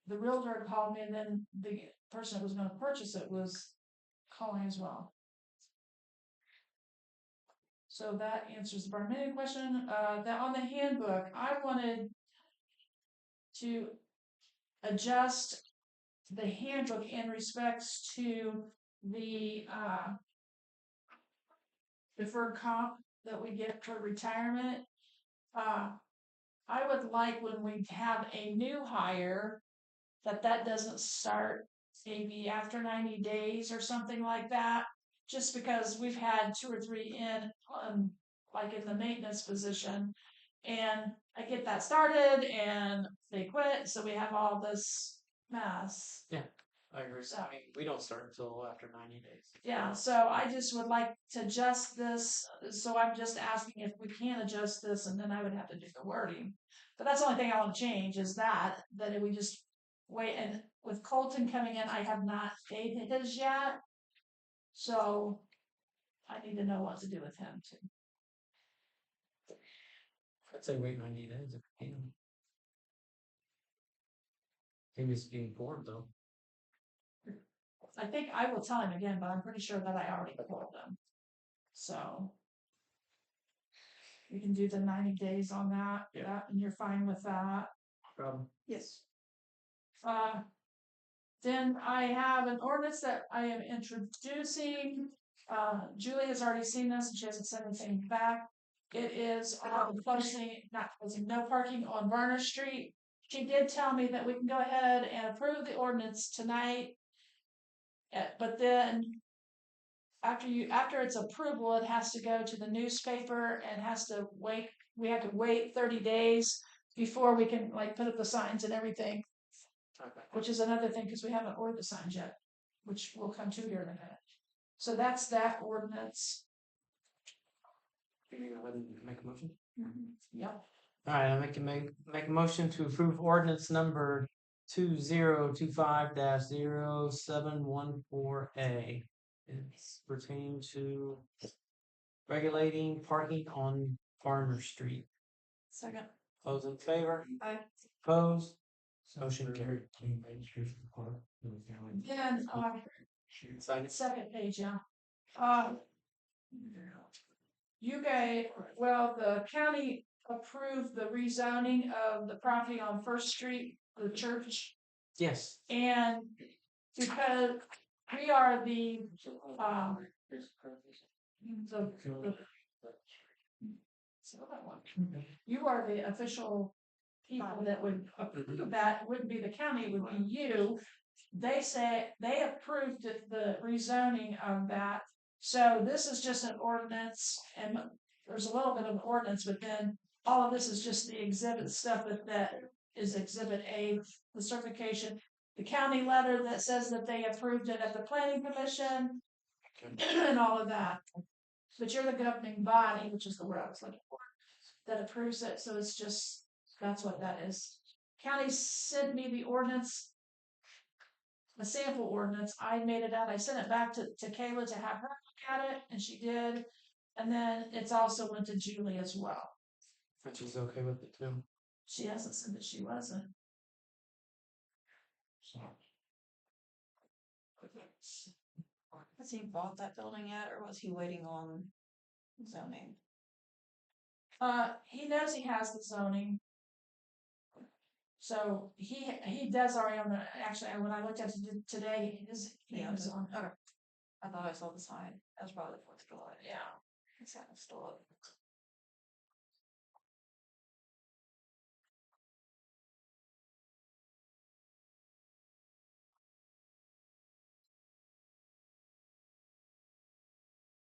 The realtor called me and then the person that was gonna purchase it was calling as well. So that answers the barn minute question. That on the handbook, I wanted to adjust the handbook in respects to the deferred comp that we get for retirement. I would like when we have a new hire that doesn't start maybe after 90 days or something like that. Just because we've had 2 or 3 in, like in the maintenance position, and I get that started and they quit, so we have all this mess. I agree. I mean, we don't start until after 90 days. Yeah, so I just would like to adjust this, so I'm just asking if we can adjust this, and then I would have to do the wording. But that's the only thing I want to change is that we just wait, and with Colton coming in, I have not paid his yet. So I need to know what to do with him too. I'd say wait 90 days if you can. He needs to be informed though. I think I will tell him again, but I'm pretty sure that I already told him. So we can do the 90 days on that, and you're fine with that. Problem. Yes. Then I have an ordinance that I am introducing. Julie has already seen this and she hasn't said anything back. It is no parking on Varner Street. She did tell me that we can go ahead and approve the ordinance tonight. But then after its approval, it has to go to the newspaper and we have to wait 30 days before we can put up the signs and everything. Okay. Which is another thing because we haven't ordered the signs yet, which we'll come to here in a minute. So that's that ordinance. Can you go ahead and make a motion? Yep. All right, I make a motion to approve ordinance number 2025-0714A. It's pertaining to regulating parking on Farmer Street. Second. Those in favor? Aye. Opposed? Motion carried. Then Sign it. second page, yeah. The county approved the rezoning of the property on First Street, the church. Yes. And because we are the So that one. You are the official people that would approve that. It wouldn't be the county, it would be you. They say they approved the rezoning of that. So this is just an ordinance, and there's a little bit of ordinance, but then all of this is just the exhibit stuff that is exhibit A, the certification, the county letter that says that they approved it at the planning commission, and all of that. But you're the governing body, which is the word I was looking for, that approves it. So it's just, that's what that is. County sent me the ordinance, a sample ordinance. I made it out. I sent it back to Kayla to have her look at it, and she did. And then it's also went to Julie as well. And she's okay with it too. She hasn't said that she wasn't. Has he bought that building yet, or was he waiting on zoning? He knows he has the zoning. So he does already own it. Actually, when I looked at it today, his name is on. Okay. I thought I saw the sign. That was probably the 4th of July. Yeah. It's kind of still up.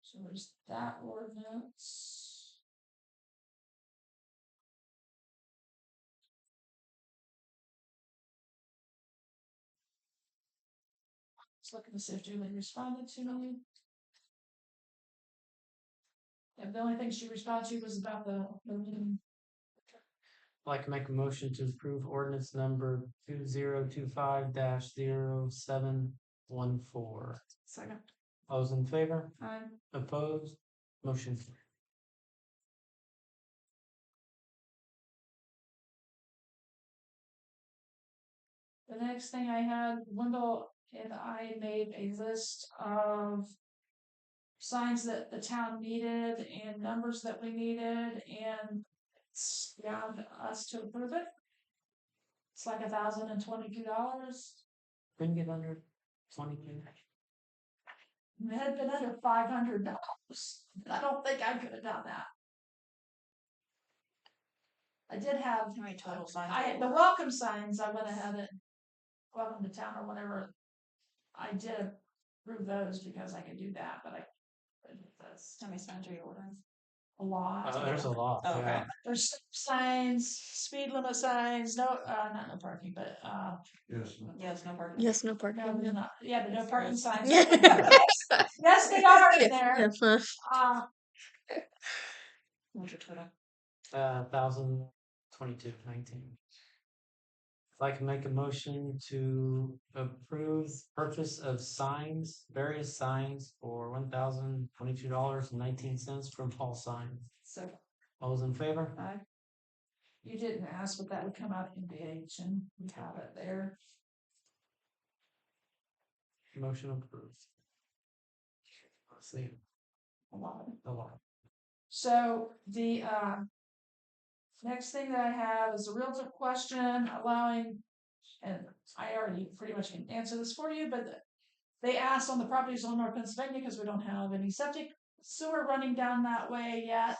So there's that ordinance. Just looking to see if Julie responded to me. Yeah, the only thing she responded to was about the meeting. I'd like to make a motion to approve ordinance number 2025-0714. Second. All those in favor? Aye. Opposed? Motion carried. The next thing I had, Wendell and I made a list of signs that the town needed and numbers that we needed, and it's down to us to approve it. It's like $1,022. Couldn't get under 22. It had been under $500. I don't think I could have done that. I did have How many total signs? I the welcome signs. I went ahead and welcome to town or whatever. I did approve those because I could do that, but I that's How many signs are you ordering? a lot. There's a lot. Oh, okay. Yeah. There's stop signs, speed limit signs, not no parking, but Yes. Yes, no parking. Yes, no parking. no, they're not. Yeah, the no parking signs. Yeah. Yes, they are in there. What's your total? 1,022.19. I'd like to make a motion to approve purchase of signs, various signs for $1,022.19 from Paul Signs. So All those in favor? you didn't ask, but that would come out in BH, and we have it there. Motion approved. Let's see. A lot. A lot. So the next thing that I have is a realtor question allowing, and I already pretty much can answer this for you, but they asked on the properties on North Pennsylvania, because we don't have any septic sewer running down that way yet,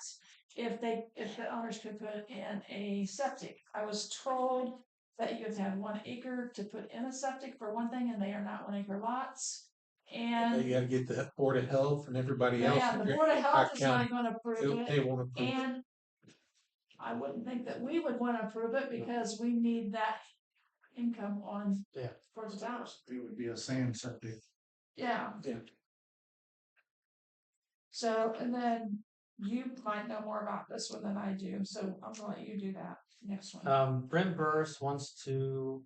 if the owners could put in a septic. I was told that you have to have 1 acre to put in a septic for one thing, and they are not 1 acre lots. And You gotta get the Board of Health and everybody else. yeah, the Board of Health is not going to approve it. They won't approve it. And I wouldn't think that we would want to approve it because we need that income on for the house. It would be a sand septic. Yeah. Yeah. So, and then you might know more about this one than I do, so I'm gonna let you do that next one. Brent Burris wants to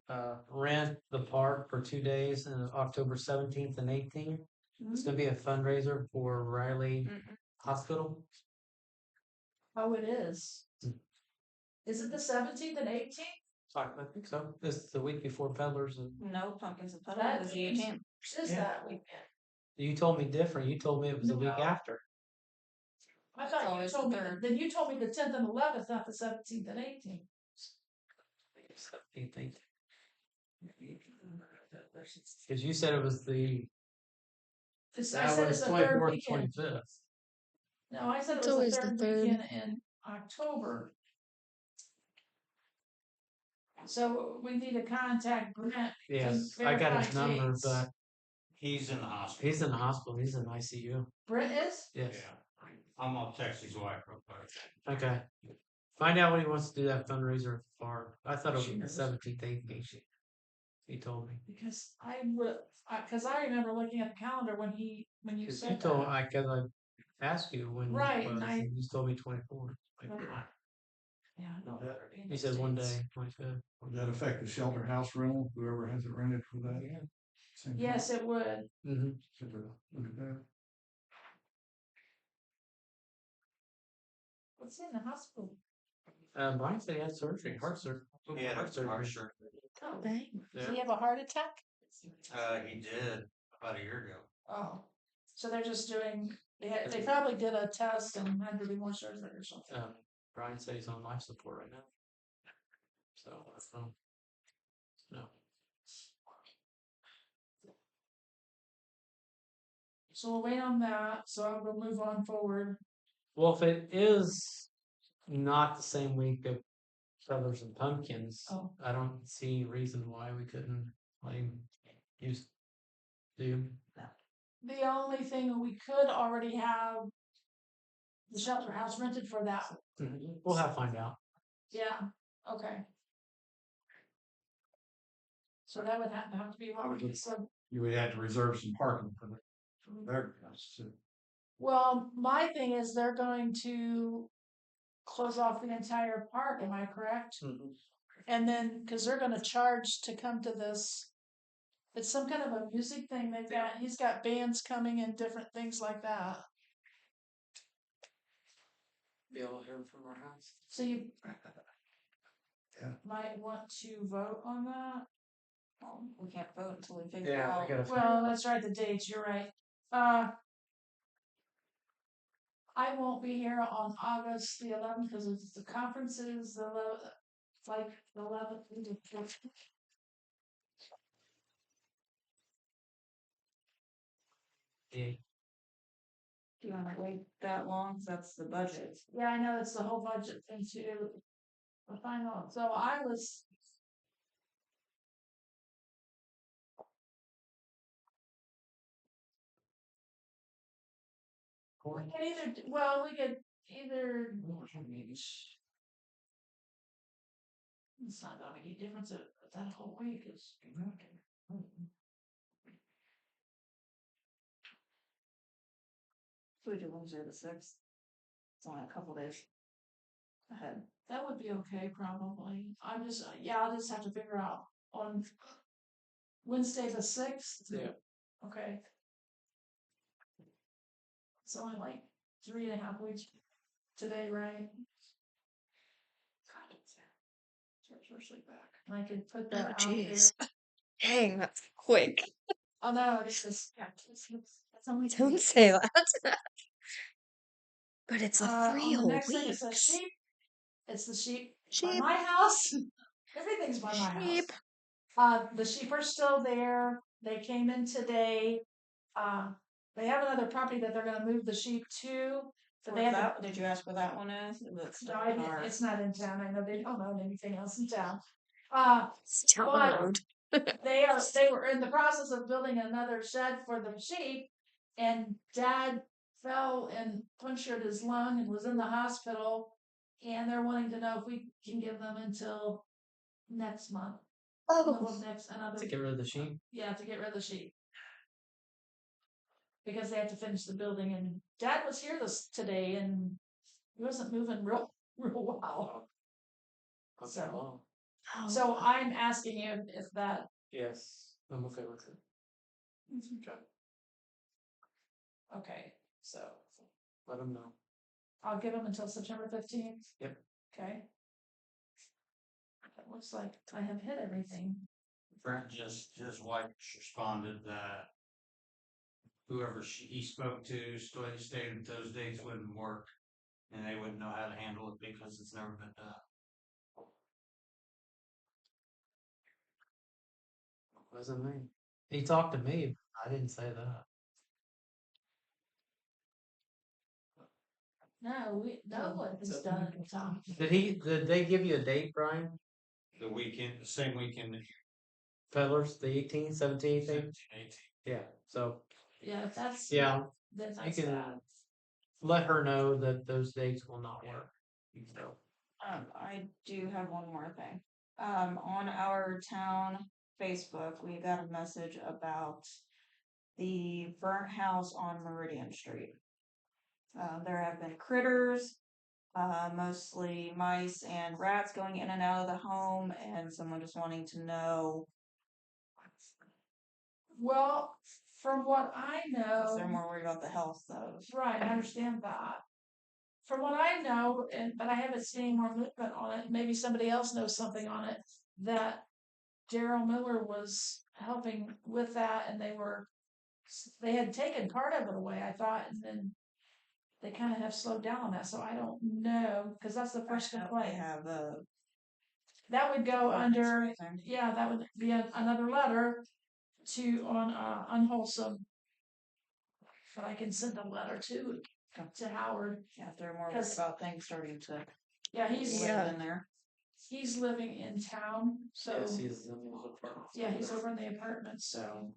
rent the park for 2 days on October 17th and 18th. It's gonna be a fundraiser for Riley Hospital. Oh, it is. Is it the 17th and 18th? I think so. It's the week before Peddlers. And No, pumpkins and That puddles is the 18th. is that weekend. you told me different. You told me it was the week No. after. I thought you always told the me, third. then you told me the 10th and 11th, not the 17th and 18th. 17th, 18th. Because you said it was the I said it's the third 24th, weekend. 25th. No, I said it It's was always the the third third. weekend in October. So we need to contact Brent. Yes, to I got verify his number, dates. but He's in the hospital. he's in the hospital. He's in ICU. Brent is? Yes. Yeah. I'm gonna text his wife real quick. Okay. Find out when he wants to do that fundraiser for. I thought it was She the knows. 17th, 18th. He told me. Because because I remember looking at the calendar when you Because you said told that. cause I asked you when Right, it was, and I- and you told me 24. Yeah, no. He said one day, 25th. Would that affect the shelter house rental, whoever has it rented for that? Same Yes, it would. Mm-hmm. Should look at that. What's in the hospital? Brian said he had surgery, heart surgery. Yeah, heart surgery. I'm sure. Oh, Dang. does he have a heart attack? He did about a year ago. Oh, so they're just doing. They probably did a test and had to do more surgery or something. Brian said he's on life support right now. So no. So we'll wait on that. So we'll move on forward. Well, if it is not the same week of Feathers and Pumpkins, Oh. I don't see any reason why we couldn't let him do. The only thing we could already have the shelter house rented for that. We'll have to find out. Yeah. Okay. So that would have to be one. So, You would have to reserve some parking for their house too. well, my thing is they're going to close off the entire park. Am I correct? Mm-hmm. And then because they're going to charge to come to this. It's some kind of a music thing they've got. He's got bands coming and different things like that. Be able to hear him from our house. So you Yeah. might want to vote on that. We can't vote until we figure Yeah, out. we gotta. Well, that's right. The dates. You're right. I won't be here on August the 11th because it's the conferences. Like the 11th. Yeah. Do you wanna wait that long? 'Cause that's the budget. Yeah, I know it's the whole budget thing too. The final. So I was. We could either. Well, we could either. It's not gonna make any difference if that whole week is. So we do Wednesday the 6th. It's only a couple days ahead. That would be okay, probably. I'll just have to figure out on Wednesday the 6th. Yeah. Okay. It's only like 3.5 weeks today, right? God, it's especially back. And I could put Oh, that out there. jeez. Dang, that's quick. Oh no, it's just it's only Don't say that. But it's a on 3 the whole next thing it says weeks. sheep. It's the sheep. By Sheep. my house. Everything's by my Sheep. house. The sheep are still there. They came in today. They have another property that they're gonna move the sheep to. But they Where's have that? Did you ask where that one is? That's no, down in our- it's not in town. I know they don't own anything else in town. It's down the But road. they were in the process of building another shed for the sheep, and Dad fell and punctured his lung and was in the hospital. And they're wanting to know if we can give them until next month. Middle of next another. To get rid of the sheep. Yeah, to get rid of the sheep. Because they had to finish the building, and Dad was here today, and he wasn't moving real well. Okay, So- well, Oh, So I'm asking you if that. yes, I'm okay with it. Okay, so Let them know. I'll give them until September 15th. Yep. Okay. It looks like I have hit everything. Brent his wife responded that whoever he spoke to stated those dates wouldn't work. And they wouldn't know how to handle it because it's never been done. Wasn't me. He talked to me. I didn't say that. No one has done it, Tom. Did they give you a date, Brian? The weekend, the same weekend. Peddlers, the 18th, 17th, 17, 18. yeah. So Yeah, that's. yeah, That's you can bad. let her know that those dates will not work. So I do have one more thing. On our town Facebook, we got a message about the burnt house on Meridian Street. There have been critters, mostly mice and rats going in and out of the home, and someone just wanting to know Well, from what I if they're know, more worried about the health of. right, I understand that. From what I know, but I haven't seen more movement on it, maybe somebody else knows something on it, that Daryl Miller was helping with that and they had taken part of it away, I thought, and then they kind of have slowed down on that, so I don't know, because that's the first They complaint. have That would go under, thing. yeah, that would be another letter on unwholesome. But I can send a letter to Howard. Yeah, if they're more worried 'Cause- about things starting to Yeah, he's live in there. he's living in town, so yes, he's in those apartments. yeah, he's over in the apartment, so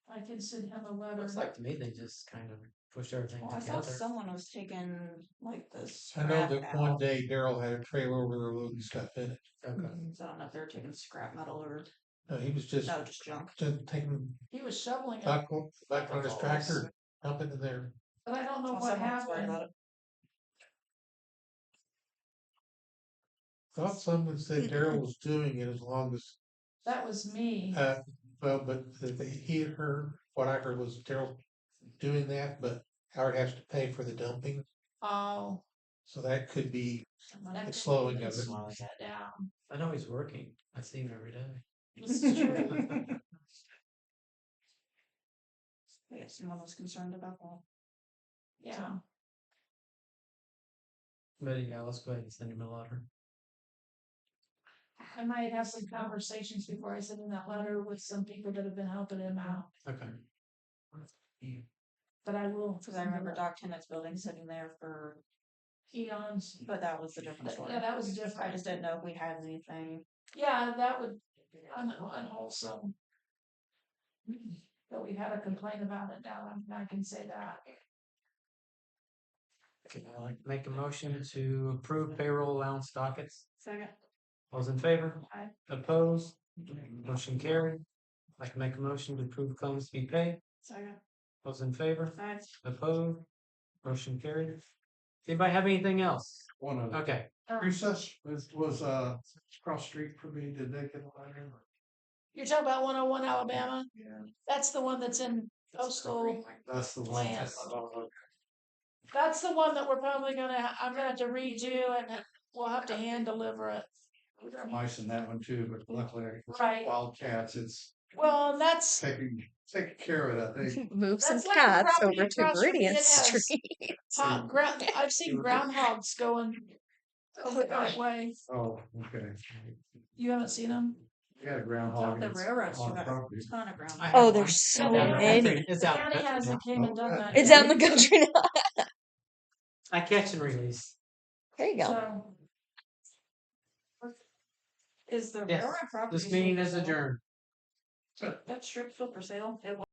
I can send him a letter. Looks like to me they just kind of push everything Well, I thought together. someone was taking like this. I know that one day Daryl had a trailer over there loading stuff in it. Okay. So I don't know if they're taking scrap metal or No, he was just, no, just junk. just taking He was shoveling it, back on his tractor, dumping in there. but I don't know Well, what someone's worried happened. about it. Thought someone said Daryl was doing it as long as, That was me. well, but he had heard, what I heard was Daryl doing that, but Howard has to pay for the dumping. Oh, So that could be that It's slowing could be of it. slowing it down. I know he's working. I see him every day. This is true. Yeah, someone was concerned about that. Yeah. But yeah, let's go ahead and send him a letter. I might have some conversations before I send in that letter with some people that have been helping him out, Okay. but I will. Because I remember Doc Tennett's building sitting there for, Eons. but that was a different story. Yeah, that was I different. just didn't know if we had anything. Yeah, that would unwholesome. But we had a complaint about it now, I can say that. Okay, I'd like to make a motion to approve payroll allowance dockets. Second. All's in favor? Aye. Opposed? Motion carried. I'd like to make a motion to approve claims to be paid. Second. All's in favor? Aye. Opposed? Motion carried. Anybody have anything else? One of the Okay. recess was across the street for me. Did they get a letter? You're talking about 101 Alabama? Yeah. That's the one that's in coastal That's the one. land. That's the one that I'm gonna have to redo and we'll have to hand deliver it. We got mice in that one too, but luckily Right. wildcats, it's Well, and that's taking care of that thing. Move some That's like the cats property over to across from Meridian me that has Street. I've seen groundhogs going over that way. Oh, okay. You haven't seen them? We had a groundhog. The in railroad's on got property. a ton of ground. I Oh, have there's one. so Yeah, many. It's The out. county hasn't came and done that. It's yet. out in the country now. I catch and release. There you go. So, Is the Yes, railroad property? This meeting is adjourned. That strip still for sale? It